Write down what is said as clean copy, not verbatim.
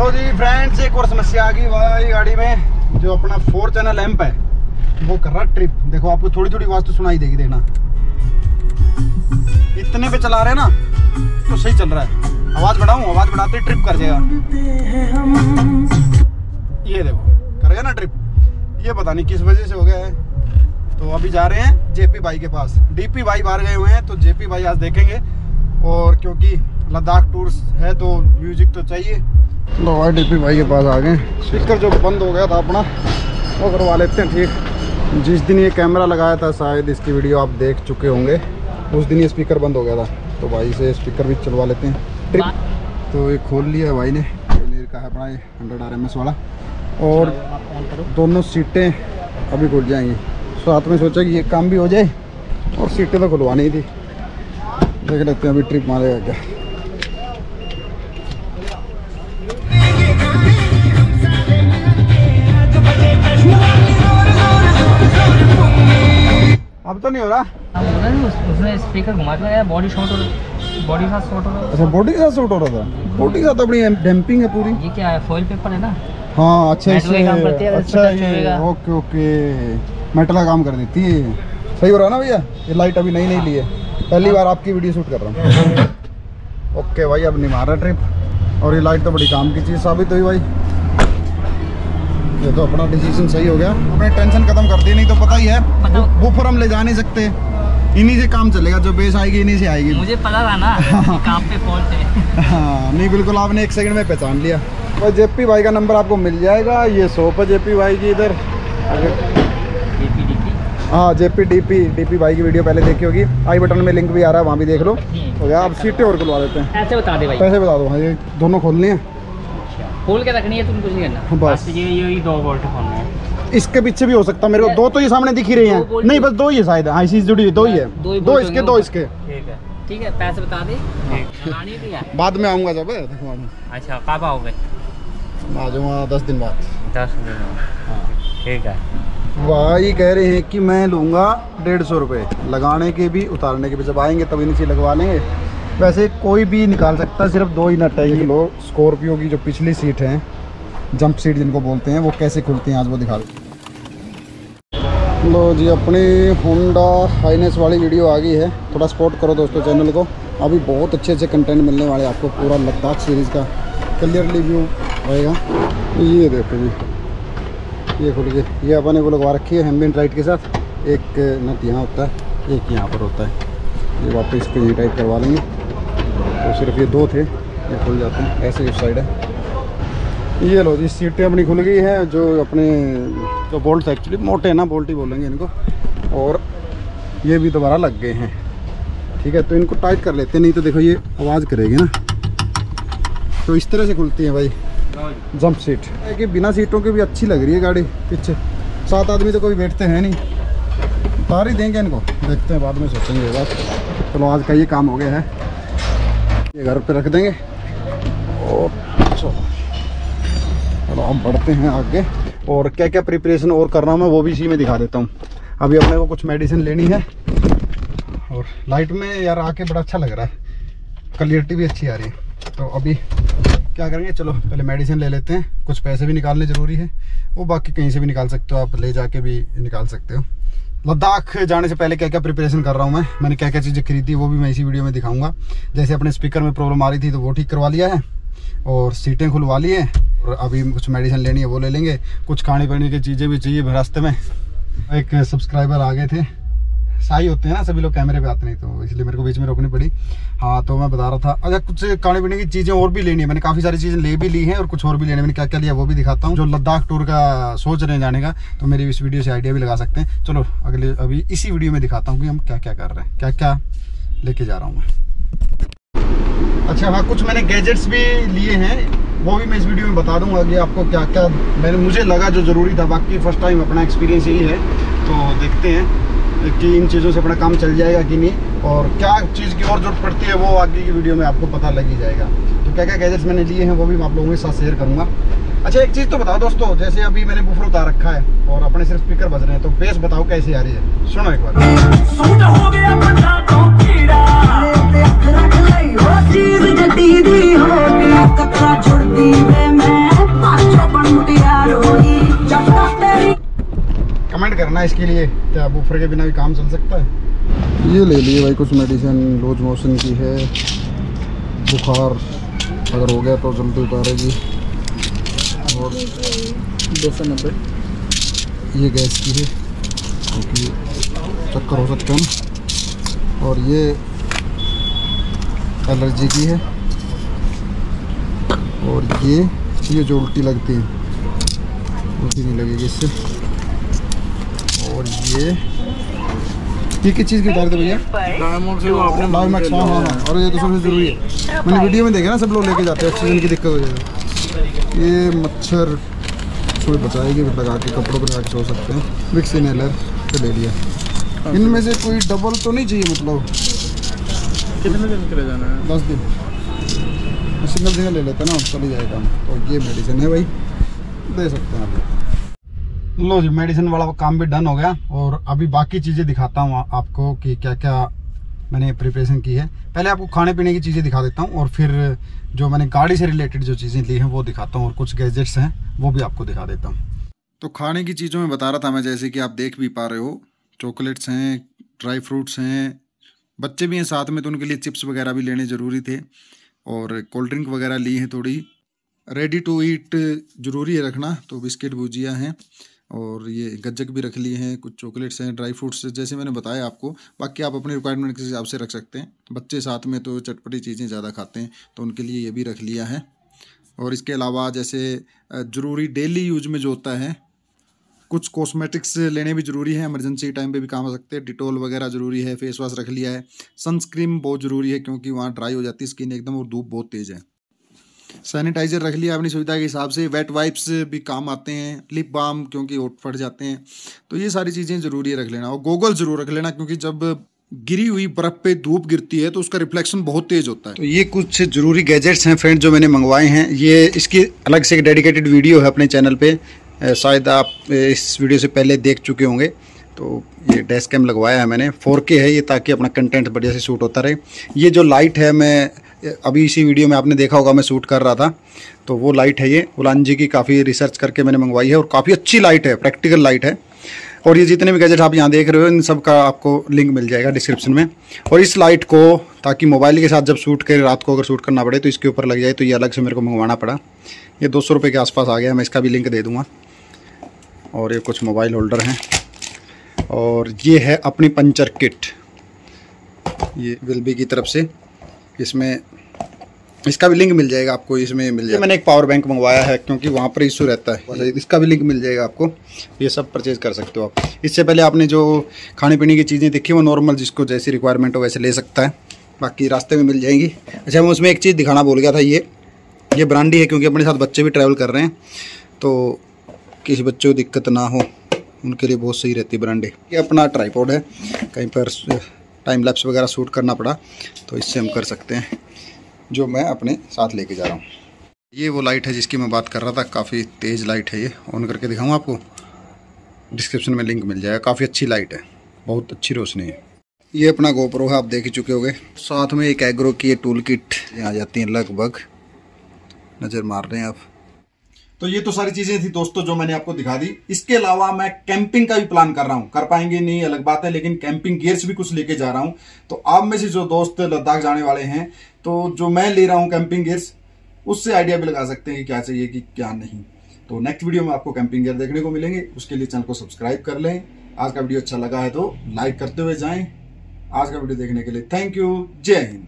लो जी friends, एक और समस्या आ गई भाई गाड़ी में। जो अपना 4 चैनल लैंप है वो कर रहा ट्रिप। देखो आपको थोड़ी थोड़ी आवाज तो सुनाई देगी, देखना। इतने पे चला रहे हैं ना तो सही चल रहा है। आवाज बढ़ाऊं, आवाज बढ़ाते ट्रिप कर जाएगा। ये देखो करेगा ना ट्रिप। ये पता नहीं किस वजह से हो गया है। तो अभी जा रहे हैं जेपी भाई के पास। डीपी भाई बाहर गए हुए हैं तो जेपी भाई आज देखेंगे। और क्योंकि लद्दाख टूर्स है तो म्यूजिक तो चाहिए। लो भाई डीपी भाई के पास आ गए। स्पीकर जो बंद हो गया था अपना वो करवा लेते हैं ठीक। जिस दिन ये कैमरा लगाया था शायद इसकी वीडियो आप देख चुके होंगे। उस दिन ये स्पीकर बंद हो गया था तो भाई से स्पीकर भी चलवा लेते हैं ट्रिप। तो ये खोल लिया भाई ने। का है अपना ये 100 RMS वाला। और दोनों सीटें अभी खुल जाएंगी। साथ में सोचा कि ये काम भी हो जाए और सीटें तो खुलवानी ही थी। देख लेते हैं अभी ट्रिप मारेगा क्या। अब तो नहीं हो रहा। उसने स्पीकर घुमा के बॉडी शॉट और बॉडी के साथ शॉट हो रहा है। अच्छा बॉडी के साथ शॉट हो रहा था। बॉडी के साथ अपनी डैम्पिंग है पूरी। ये क्या है, फॉइल पेपर है ना। हाँ अच्छा इससे अच्छा ये ओके ओके मेटल का काम कर देती है। सही हो रहा है ना भैया। ये लाइट अभी नई नहीं ली है, पहली बार आपकी वीडियो शूट कर रहा हूँ। ओके भाई अब नहीं मार रहा ट्रिप। और ये लाइट तो बड़ी काम की चीज़ साबित हुई भाई। ये तो अपना डिसीजन सही हो गया। अपने टेंशन खत्म कर दी। नहीं तो पता ही है बूफर हम ले जा नहीं सकते। इन्हीं से काम चलेगा। जो बेस आएगी इन्हीं से आएगी। मुझे पता था ना काम पे फॉल्ट है। हाँ नहीं बिल्कुल आपने 1 सेकंड में पहचान लिया। और जेपी भाई का नंबर आपको मिल जाएगा। ये शॉप है जेपी भाई की इधर। हाँ डीपी भाई की वीडियो पहले देखी होगी। आई बटन में लिंक भी आ रहा है, वहाँ भी देख लो। हो गया। अब सीटें और खुलवा देते हैं। ऐसे बता दे भाई। पैसे बता दो। हाँ ये दोनों खोलनी है। खोल के रखनी है, तुम कुछ नहीं करना। बस ये 2 बोल्ट खोलना है। इसके पीछे भी हो सकता है मेरे को। 2 तो ये सामने दिख ही रही हैं। नहीं बस 2 ही है शायद। हाँ इसी जुड़ी हुई 2 ही है। 2 इसके 2 इसके। ठीक है पैसे बता दे। बाद में आऊँगा जब। अच्छा कब आओगे? आ जाऊँगा 10 दिन बाद। 10 दिन। ठीक है। भाई कह रहे हैं कि मैं लूँगा 150 रुपये लगाने के भी उतारने के भी। जब आएंगे तभी नीचे लगवा लेंगे। वैसे कोई भी निकाल सकता है, सिर्फ 2 ही नट है। ये लो स्कॉर्पियो की जो पिछली सीट है, जंप सीट जिनको बोलते हैं, वो कैसे खुलती हैं आज वो दिखा दो। लो जी अपनी होंडा हाईनेस वाली वीडियो आ गई है। थोड़ा सपोर्ट करो दोस्तों चैनल को। अभी बहुत अच्छे अच्छे कंटेंट मिलने वाले आपको। पूरा लद्दाख सीरीज़ का क्लियरली व्यू रहेगा। ये देखो जी ये खुल गई। ये अपने को लगवा रखी है एम्बिएंट लाइट के साथ। एक नट यहाँ होता है, एक यहाँ पर होता है। ये वापस इसको यही टाइट करवा लेंगे। तो सिर्फ ये 2 थे, ये खुल जाते हैं। ऐसे उस साइड है। ये लो जी सीटें अपनी खुल गई हैं। जो अपने जो बोल्ट एक्चुअली मोटे हैं ना, बोल्ट ही बोलेंगे इनको। और ये भी दोबारा लग गए हैं। ठीक है तो इनको टाइट कर लेते हैं, नहीं तो देखो ये आवाज़ करेगी ना। तो इस तरह से खुलती है भाई जंप सीट। कि बिना सीटों के भी अच्छी लग रही है गाड़ी। पीछे 7 आदमी तो कोई बैठते हैं नहीं। उतार ही देंगे इनको, देखते हैं बाद में सोचेंगे ये बात। चलो आज का ये काम हो गया है। ये घर पे रख देंगे। और चलो हम बढ़ते हैं आगे। और क्या क्या प्रिपरेशन और कर रहा हूँ मैं वो भी इसी में दिखा देता हूँ। अभी अपने को कुछ मेडिसिन लेनी है। और लाइट में यार आके बड़ा अच्छा लग रहा है, क्लियरिटी भी अच्छी आ रही है। तो अभी क्या करेंगे, चलो पहले मेडिसिन ले लेते हैं। कुछ पैसे भी निकालने ज़रूरी है। वो बाकी कहीं से भी निकाल सकते हो, आप ले जाके भी निकाल सकते हो। लद्दाख जाने से पहले क्या क्या प्रिपरेशन कर रहा हूँ मैंने क्या क्या चीज़ें खरीदी वो भी मैं इसी वीडियो में दिखाऊंगा। जैसे अपने स्पीकर में प्रॉब्लम आ रही थी तो वो ठीक करवा लिया है। और सीटें खुलवा ली है। और अभी कुछ मेडिसिन लेनी है वो ले लेंगे। कुछ खाने पीने की चीज़ें भी चाहिए रास्ते में। एक सब्सक्राइबर आ गए थे, शाही होते हैं ना सभी लोग, कैमरे पे आते नहीं तो इसलिए मेरे को बीच में रोकनी पड़ी। हाँ तो मैं बता रहा था अच्छा कुछ खाने पीने की चीज़ें और भी लेनी है। मैंने काफ़ी सारी चीज़ें ले भी ली हैं और कुछ और भी लेनी है। मैंने क्या क्या लिया वो भी दिखाता हूँ। जो लद्दाख टूर का सोच रहे हैं जाने का तो मेरी इस वीडियो से आइडिया भी लगा सकते हैं। चलो अगले अभी इसी वीडियो में दिखाता हूँ कि हम क्या क्या कर रहे हैं, क्या क्या लेके जा रहा हूँ मैं। अच्छा हाँ कुछ मैंने गैजेट्स भी लिए हैं वो भी मैं इस वीडियो में बता दूंगा कि आपको क्या क्या मुझे लगा जो ज़रूरी था। बाकी फर्स्ट टाइम अपना एक्सपीरियंस यही है तो देखते हैं कि इन चीज़ों से अपना काम चल जाएगा कि नहीं। और क्या चीज़ की और जरूरत पड़ती है वो आगे की वीडियो में आपको पता लग ही जाएगा। तो क्या क्या गैजेट्स मैंने लिए हैं वो भी मैं आप लोगों के साथ शेयर करूँगा। अच्छा एक चीज़ तो बताओ दोस्तों, जैसे अभी मैंने बूफर उतार रखा है और अपने सिर्फ स्पीकर बज रहे हैं तो बेस बताओ कैसी आ रही है। सुनो एक बार। चीज जदी दी हो गया कतरा जुड़ती वे मैं लेना इसके लिए, क्या बूफर के बिना भी काम चल सकता है। ये ले लिए भाई कुछ मेडिसिन, लूज मोशन की है, बुखार अगर हो गया तो जल्दी उतारेगी, और 290 ये गैस की है क्योंकि चक्कर हो सकते हैं, और ये एलर्जी की है, और ये जो उल्टी लगती है उल्टी नहीं लगेगी इससे, और ये किस चीज़ की बता रहे थे भैया? डायमैक्स। हाँ हाँ हाँ, और ये तो सबसे ज़रूरी है, मैंने वीडियो में देखा ना सब लोग लेके जाते हैं, ऑक्सीजन की दिक्कत हो जाएगी। ये मच्छर सुई बचाएगी, फिर लगा के कपड़ों पर लगा के सो सकते हैं। विक्स इनहेलर तो ले लिया। इनमें से कोई डबल तो नहीं चाहिए, मतलब कितने दिन के लिए जाना है? 10 दिन। सिंगल ले लेते हैं ना, चली जाएगा। तो ये मेडिसिन है भाई, दे सकते हैं आप। लो जी, मेडिसिन वाला काम भी डन हो गया, और अभी बाकी चीज़ें दिखाता हूँ आपको कि क्या क्या मैंने प्रिपरेशन की है। पहले आपको खाने पीने की चीज़ें दिखा देता हूँ, और फिर जो मैंने गाड़ी से रिलेटेड जो चीज़ें ली हैं वो दिखाता हूँ, और कुछ गैजेट्स हैं वो भी आपको दिखा देता हूँ। तो खाने की चीज़ों में बता रहा था मैं, जैसे कि आप देख भी पा रहे हो, चॉकलेट्स हैं, ड्राई फ्रूट्स हैं, बच्चे भी हैं साथ में तो उनके लिए चिप्स वगैरह भी लेने ज़रूरी थे, और कोल्ड ड्रिंक वगैरह ली है थोड़ी। रेडी टू ईट ज़रूरी है रखना, तो बिस्किट भुजिया हैं, और ये गज्जक भी रख लिए हैं, कुछ चॉकलेट्स हैं, ड्राई फ्रूट्स जैसे मैंने बताया आपको। बाकी आप अपने रिक्वायरमेंट के हिसाब से रख सकते हैं। बच्चे साथ में तो चटपटी चीज़ें ज़्यादा खाते हैं, तो उनके लिए ये भी रख लिया है। और इसके अलावा जैसे ज़रूरी डेली यूज में जो होता है, कुछ कॉस्मेटिक्स लेने भी ज़रूरी है, इमरजेंसी टाइम पे भी काम आ सकते हैं। डिटोल वगैरह ज़रूरी है, फेस वॉश रख लिया है। सनस्क्रीन बहुत ज़रूरी है क्योंकि वहाँ ड्राई हो जाती है स्किन एकदम, और धूप बहुत तेज़ है। सैनिटाइज़र रख लिया अपनी सुविधा के हिसाब से। वेट वाइप्स भी काम आते हैं। लिप बाम क्योंकि होठ फट जाते हैं, तो ये सारी चीज़ें ज़रूरी है रख लेना। और गोगल ज़रूर रख लेना, क्योंकि जब गिरी हुई बर्फ़ पे धूप गिरती है तो उसका रिफ्लेक्शन बहुत तेज़ होता है। तो ये कुछ ज़रूरी गैजेट्स हैं फ्रेंड जो मैंने मंगवाए हैं। ये इसकी अलग से एक डेडिकेटेड वीडियो है अपने चैनल पे, शायद आप इस वीडियो से पहले देख चुके होंगे। तो ये डैश कैम लगवाया है मैंने, 4K है ये, ताकि अपना कंटेंट बढ़िया से शूट होता रहे। ये जो लाइट है, मैं अभी इसी वीडियो में आपने देखा होगा मैं शूट कर रहा था, तो वो लाइट है ये उलान जी की, काफ़ी रिसर्च करके मैंने मंगवाई है, और काफ़ी अच्छी लाइट है, प्रैक्टिकल लाइट है। और ये जितने भी गैजेट आप यहाँ देख रहे हो, इन सब का आपको लिंक मिल जाएगा डिस्क्रिप्शन में। और इस लाइट को, ताकि मोबाइल के साथ जब शूट करें, रात को अगर शूट करना पड़े तो इसके ऊपर लग जाए, तो ये अलग से मेरे को मंगवाना पड़ा। ये 200 रुपये के आसपास आ गया, मैं इसका भी लिंक दे दूँगा। और ये कुछ मोबाइल होल्डर हैं, और ये है अपनी पंचर किट, ये विल्बी की तरफ से, इसमें इसका भी लिंक मिल जाएगा आपको, इसमें मिल जाएगा। मैंने एक पावर बैंक मंगवाया है क्योंकि वहाँ पर इशू रहता है, इसका भी लिंक मिल जाएगा आपको। ये सब परचेज कर सकते हो आप। इससे पहले आपने जो खाने पीने की चीज़ें देखी वो नॉर्मल जिसको जैसी रिक्वायरमेंट हो वैसे ले सकता है, बाकी रास्ते में मिल जाएंगी। अच्छा, मैं उसमें एक चीज़ दिखाना भूल गया था, ये ब्रांडी है, क्योंकि अपने साथ बच्चे भी ट्रैवल कर रहे हैं, तो किसी बच्चे को दिक्कत ना हो उनके लिए बहुत सही रहती है ब्रांडी। ये अपना ट्राइपॉड है, कहीं पर टाइम लैप्स वगैरह शूट करना पड़ा तो इससे हम कर सकते हैं, जो मैं अपने साथ लेके जा रहा हूँ। ये वो लाइट है जिसकी मैं बात कर रहा था, काफ़ी तेज़ लाइट है ये। ऑन करके दिखाऊँ आपको, डिस्क्रिप्शन में लिंक मिल जाएगा। काफ़ी अच्छी लाइट है, बहुत अच्छी रोशनी है। ये अपना गोप्रो है, आप देख ही चुके होंगे। साथ में एक एग्रो की टूल किट आ जाती है लगभग, नज़र मार रहे हैं आप। तो ये तो सारी चीजें थी दोस्तों जो मैंने आपको दिखा दी। इसके अलावा मैं कैंपिंग का भी प्लान कर रहा हूं, कर पाएंगे नहीं अलग बात है, लेकिन कैंपिंग गियर्स भी कुछ लेके जा रहा हूं। तो आप में से जो दोस्त लद्दाख जाने वाले हैं, तो जो मैं ले रहा हूं कैंपिंग गियर्स, उससे आइडिया भी लगा सकते हैं कि क्या चाहिए कि क्या नहीं। तो नेक्स्ट वीडियो में आपको कैंपिंग गियर देखने को मिलेंगे, उसके लिए चैनल को सब्सक्राइब कर लें। आज का वीडियो अच्छा लगा है तो लाइक करते हुए जाएं। आज का वीडियो देखने के लिए थैंक यू, जय हिंद।